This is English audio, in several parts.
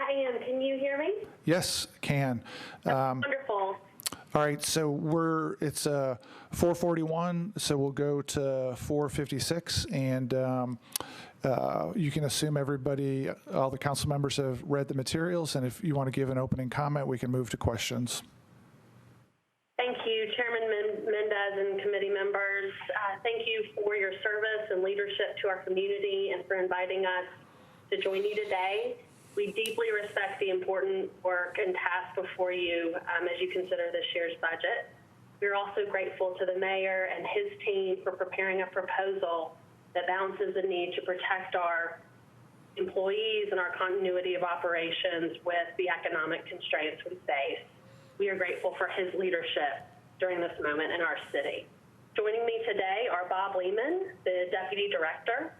I am. Can you hear me? Yes, can. Wonderful. All right, so it's 4:41, so we'll go to 4:56, and you can assume all the council members have read the materials, and if you want to give an opening comment, we can move to questions. Thank you, Chairman Mendez and committee members. Thank you for your service and leadership to our community and for inviting us to join you today. We deeply respect the important work and task before you as you consider this year's budget. We're also grateful to the mayor and his team for preparing a proposal that balances the need to protect our employees and our continuity of operations with the economic constraints we face. We are grateful for his leadership during this moment in our city. Joining me today are Bob Lehman, the Deputy Director,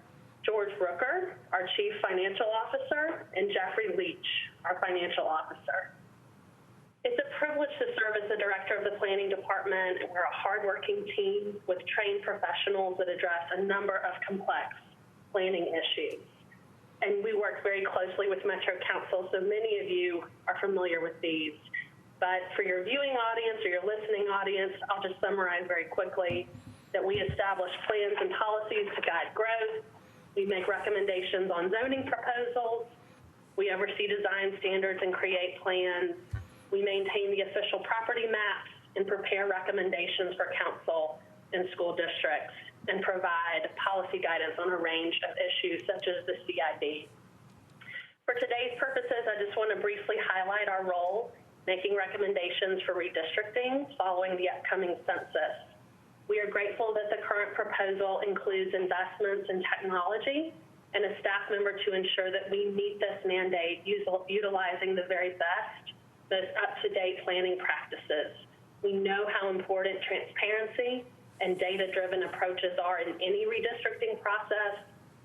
George Brooker, our Chief Financial Officer, and Jeffrey Leach, our Financial Officer. It's a privilege to serve as the Director of the Planning Department. We're a hardworking team with trained professionals that address a number of complex planning issues. And we work very closely with Metro Council, so many of you are familiar with these. But for your viewing audience or your listening audience, I'll just summarize very quickly that we establish plans and policies to guide growth. We make recommendations on zoning proposals. We oversee design standards and create plans. We maintain the official property maps and prepare recommendations for council and school districts and provide policy guidance on a range of issues such as the CID. For today's purposes, I just want to briefly highlight our role making recommendations for redistricting following the upcoming census. We are grateful that the current proposal includes investments in technology and a staff member to ensure that we meet this mandate utilizing the very best, most up-to-date planning practices. We know how important transparency and data-driven approaches are in any redistricting process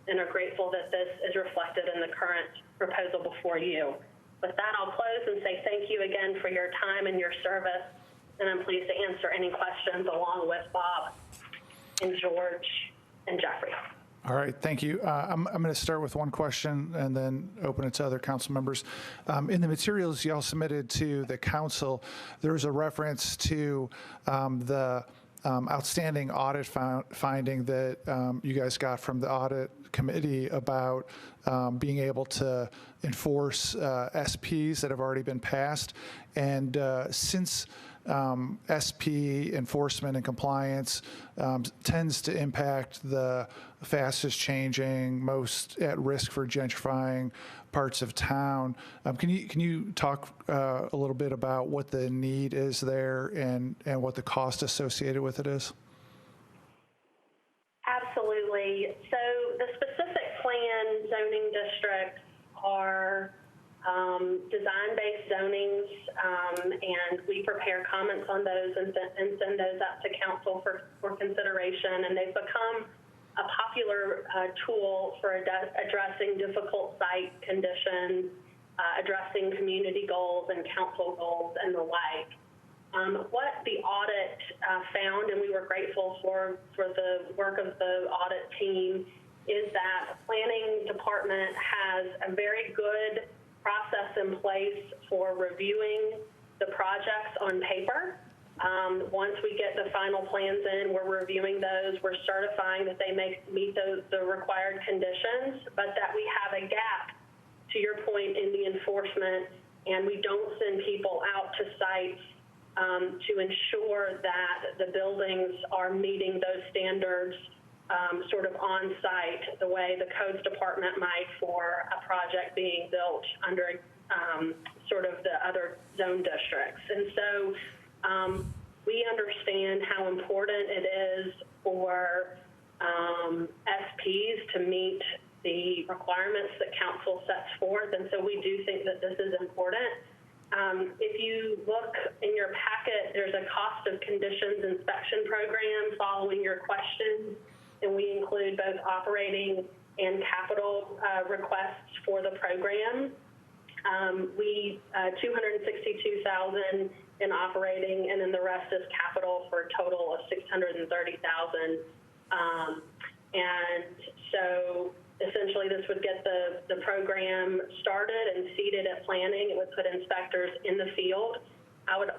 and are grateful that this is reflected in the current proposal before you. With that, I'll close and say thank you again for your time and your service. And I'm pleased to answer any questions along with Bob and George and Jeffrey. All right, thank you. I'm going to start with one question and then open it to other council members. In the materials y'all submitted to the council, there was a reference to the outstanding audit finding that you guys got from the audit committee about being able to enforce SPs that have already been passed. And since SP enforcement and compliance tends to impact the fastest changing, most at risk for gentrifying parts of town. Can you talk a little bit about what the need is there and what the cost associated with it is? Absolutely. So the specific plan zoning districts are design-based zonings, and we prepare comments on those and send those up to council for consideration. And they've become a popular tool for addressing difficult site conditions, addressing community goals and council goals and the like. What the audit found, and we were grateful for the work of the audit team, is that the planning department has a very good process in place for reviewing the projects on paper. Once we get the final plans in, we're reviewing those. We're certifying that they meet the required conditions, but that we have a gap, to your point, in the enforcement, and we don't send people out to sites to ensure that the buildings are meeting those standards sort of on site the way the codes department might for a project being built under sort of the other zone districts. And so we understand how important it is for SPs to meet the requirements that council sets forth, and so we do think that this is important. If you look in your packet, there's a cost of conditions inspection program following your questions, and we include both operating and capital requests for the program. We $262,000 in operating, and then the rest is capital for a total of $630,000. And so Essentially, this would get the program started and seated at planning. It would put inspectors in the field. I would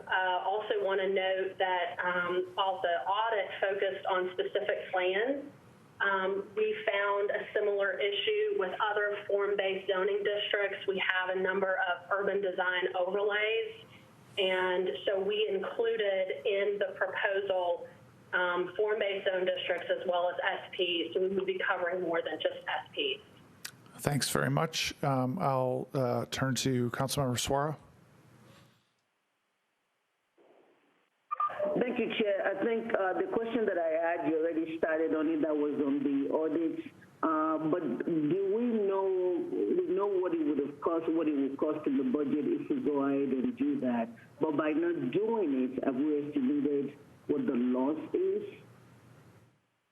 also want to note that while the audit focused on specific plans, we found a similar issue with other form-based zoning districts. We have a number of urban design overlays, and so we included in the proposal form-based zone districts as well as SPs, so we would be covering more than just SPs. Thanks very much. I'll turn to Councilmember Suara. Thank you, Chair. I think the question that I had, you already started on it, that was on the audit. But do we know what it would have cost, what it would cost in the budget if we go ahead and do that? But by not doing it, have we estimated what the loss is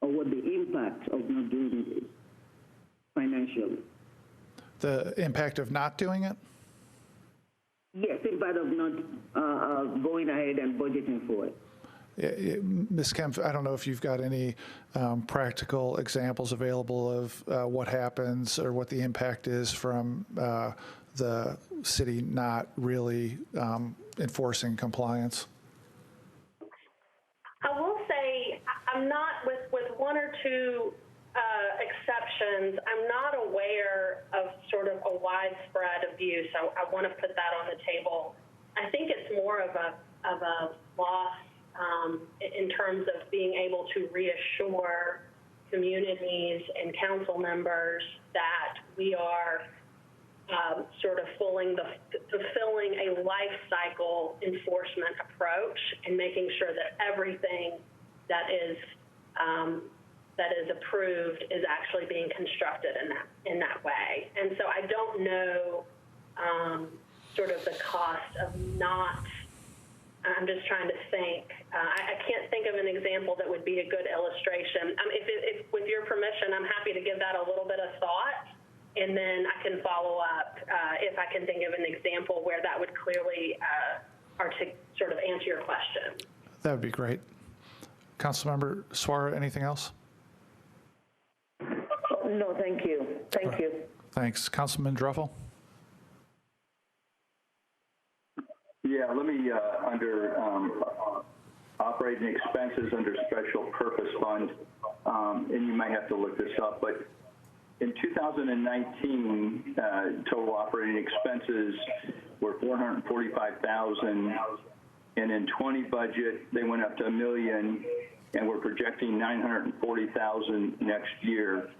or what the impact of not doing it is financially? The impact of not doing it? Yes, impact of not going ahead and budgeting for it. Ms. Kempf, I don't know if you've got any practical examples available of what happens or what the impact is from the city not really enforcing compliance. I will say I'm not, with one or two exceptions, I'm not aware of sort of a widespread abuse. I want to put that on the table. I think it's more of a loss in terms of being able to reassure communities and council members that we are sort of fulfilling a life cycle enforcement approach and making sure that everything that is approved is actually being constructed in that way. And so I don't know sort of the cost of not. I'm just trying to think. I can't think of an example that would be a good illustration. If with your permission, I'm happy to give that a little bit of thought, and then I can follow up if I can think of an example where that would clearly sort of answer your question. That would be great. Councilmember Suara, anything else? No, thank you. Thank you. Thanks. Councilman Druffel? Yeah, let me, under operating expenses under special purpose fund, and you might have to look this up, but in 2019, total operating expenses were $445,000, and in 20 budget, they went up to $1 million, and we're projecting $940,000 next year.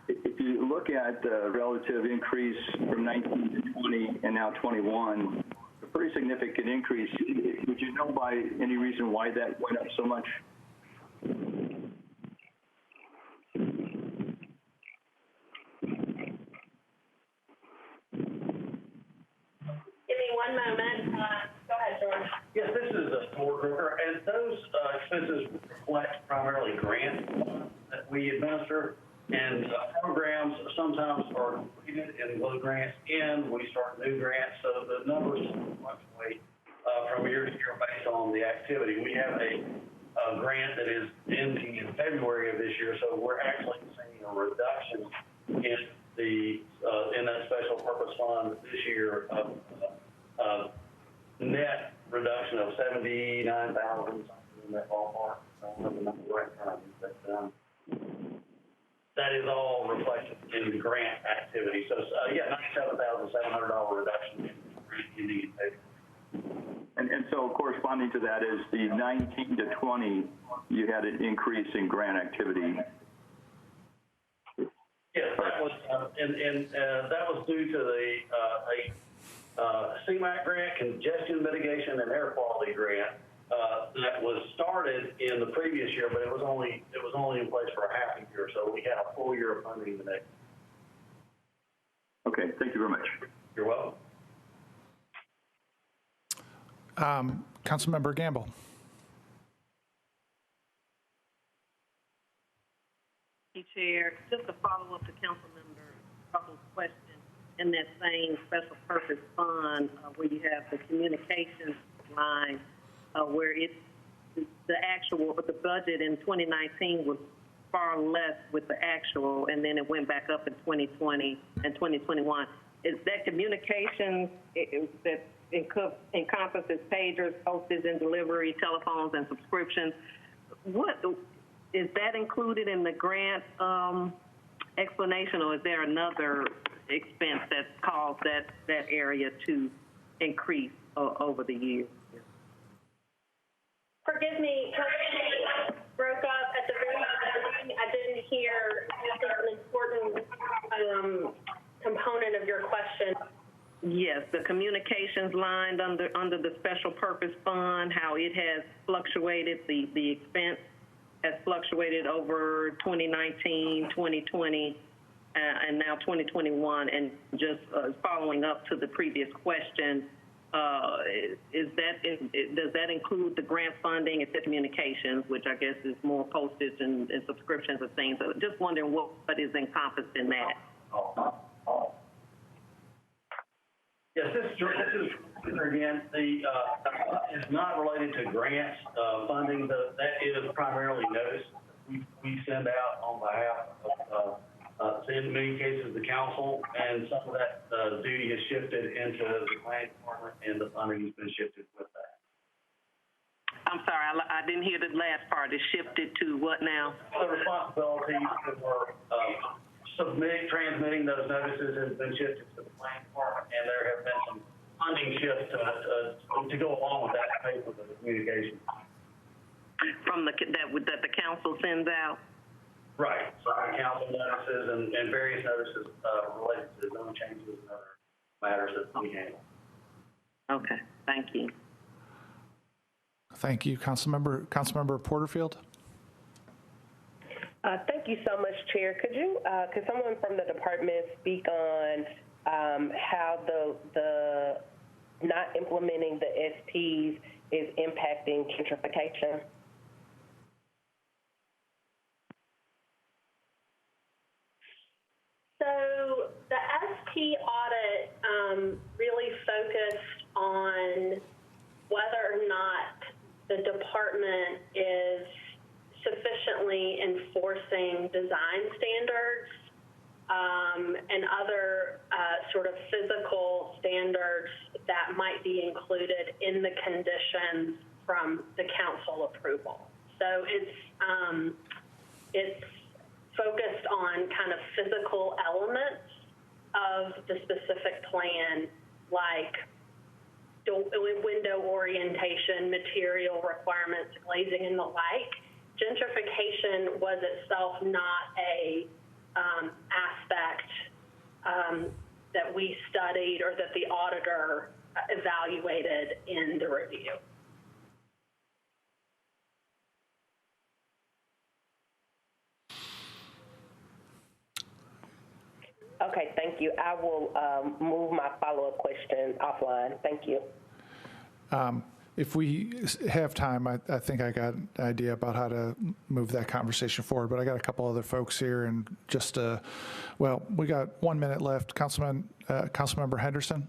If you look at the relative increase from 19 to 20 and now 21, a pretty significant increase. Would you know by any reason why that went up so much? Give me one moment. Go ahead, George. Yes, this is a board worker, and those expenses reflect primarily grants that we administer, and programs sometimes are completed and those grants end. We start new grants, so the numbers fluctuate from year to year based on the activity. We have a grant that is ending in February of this year, so we're actually seeing a reduction in the in that special purpose fund this year of net reduction of $79,000, something in that ballpark. I don't have the number right in front of me, but that is all reflected in the grant activity. So yeah, $97,700 reduction in the And so corresponding to that is the 19 to 20, you had an increase in grant activity. Yes, that was that was due to the CMAQ grant, congestion mitigation, and air quality grant that was started in the previous year, but it was only in place for a half a year, so we had a full year of funding the next. Okay, thank you very much. You're welcome. Councilmember Gamble. Chair, just to follow up to Councilmember Ruffle's question, in that same special purpose fund where you have the communications line, where it's the budget in 2019 was far less with the actual, and then it went back up in 2020 and 2021. Is that communications that encompasses pagers, postage and delivery, telephones, and subscriptions? What is that included in the grant explanation, or is there another expense that caused that area to increase over the years? Forgive me, broke up at the very beginning. I didn't hear an important component of your question. Yes, the communications line under the special purpose fund, how it has fluctuated, the expense has fluctuated over 2019, 2020, and now 2021. And just following up to the previous question, does that include the grant funding and the communications, which I guess is more postage and subscriptions and things? So just wondering what is encompassed in that. Yes, this is again, the is not related to grants funding. That is primarily notice we send out on behalf of, in many cases, the council, and some of that duty is shifted into the planning department, and the funding has been shifted with that. I'm sorry, I didn't hear the last part. It's shifted to what now? The responsibility for transmitting those notices has been shifted to the planning department, and there have been some funding shifts to go along with that to pay for the communication. From that the council sends out? Right. So the council notices and various notices related to zone changes and other matters that we handle. Okay, thank you. Thank you, Councilmember Porterfield. Thank you so much, Chair. Could someone from the department speak on how the not implementing the SPs is impacting gentrification? So the SP audit really focused on whether or not the department is sufficiently enforcing design standards and other sort of physical standards that might be included in the conditions from the council approval. So it's focused on kind of physical elements of the specific plan, like window orientation, material requirements, glazing, and the like. Gentrification was itself not a aspect that we studied or that the auditor evaluated in the review. Okay, thank you. I will move my follow-up question offline. Thank you. If we have time, I think I got an idea about how to move that conversation forward, but I got a couple other folks here, and well, we got 1 minute left. Councilmember Henderson,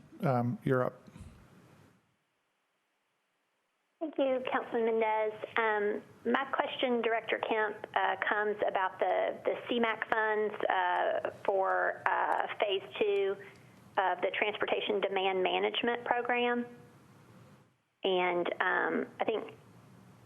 you're up. Thank you, Councilman Mendez. My question, Director Kemp, comes about the CMAQ funds for Phase 2 of the Transportation Demand Management Program. And I think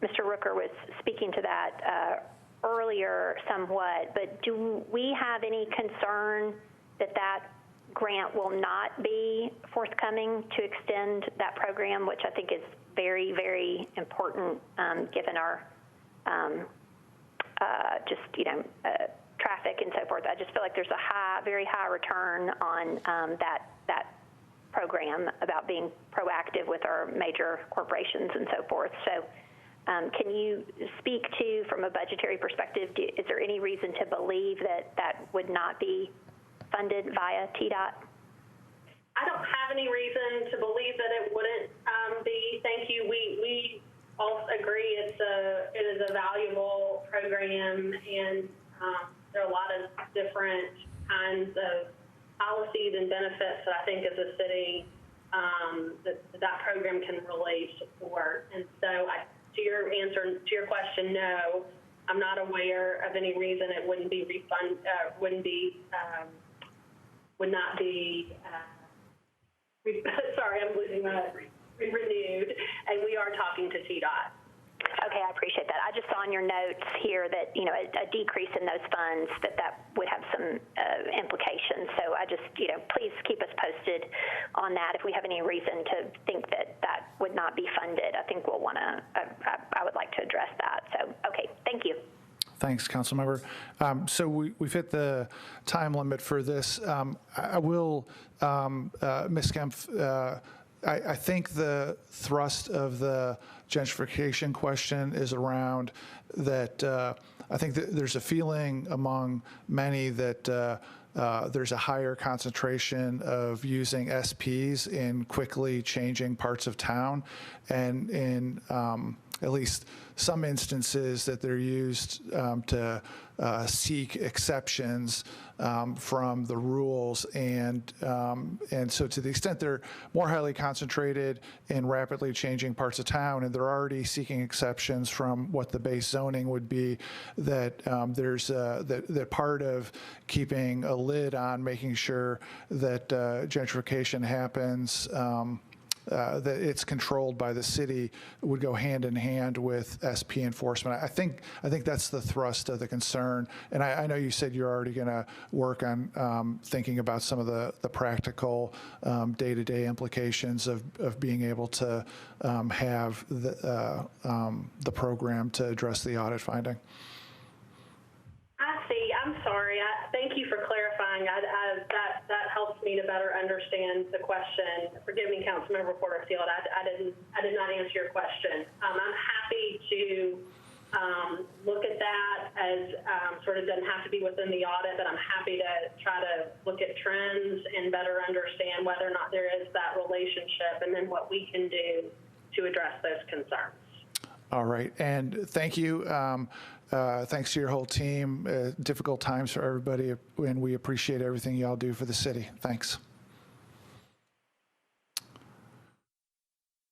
Mr. Rooker was speaking to that earlier somewhat, but do we have any concern that grant will not be forthcoming to extend that program, which I think is very, very important given our traffic and so forth. I just feel like there's a very high return on that program about being proactive with our major corporations and so forth. So can you speak to, from a budgetary perspective, is there any reason to believe that would not be funded via TDOT? I don't have any reason to believe that it wouldn't be. Thank you. We all agree it is a valuable program, and there are a lot of different kinds of policies and benefits that I think as a city that program can really support. And so to your question, no, I'm not aware of any reason it wouldn't be would not be, sorry, I'm losing my, renewed, and we are talking to TDOT. Okay, I appreciate that. I just saw in your notes here that, you know, a decrease in those funds, that would have some implications. So I just, you know, please keep us posted on that. If we have any reason to think that that would not be funded, I think we'll want to, I would like to address that. So, okay, thank you. Thanks, Councilmember. So we've hit the time limit for this. I will, Ms. Kemp, I think the thrust of the gentrification question is around that I think that there's a feeling among many that there's a higher concentration of using SPs in quickly changing parts of town, and in at least some instances that they're used to seek exceptions from the rules, and so to the extent they're more highly concentrated in rapidly changing parts of town, and they're already seeking exceptions from what the base zoning would be, that there's that part of keeping a lid on making sure that gentrification happens, that it's controlled by the city, would go hand in hand with SP enforcement. I think that's the thrust of the concern. And I know you said you're already going to work on thinking about some of the practical day-to-day implications of being able to have the program to address the audit finding. I see. I'm sorry. Thank you for clarifying. That helps me to better understand the question. Forgive me, Councilmember Porterfield. I did not answer your question. I'm happy to look at that as sort of doesn't have to be within the audit, but I'm happy to try to look at trends and better understand whether or not there is that relationship, and then what we can do to address those concerns. All right, and thank you. Thanks to your whole team. Difficult times for everybody, and we appreciate everything y'all do for the city. Thanks.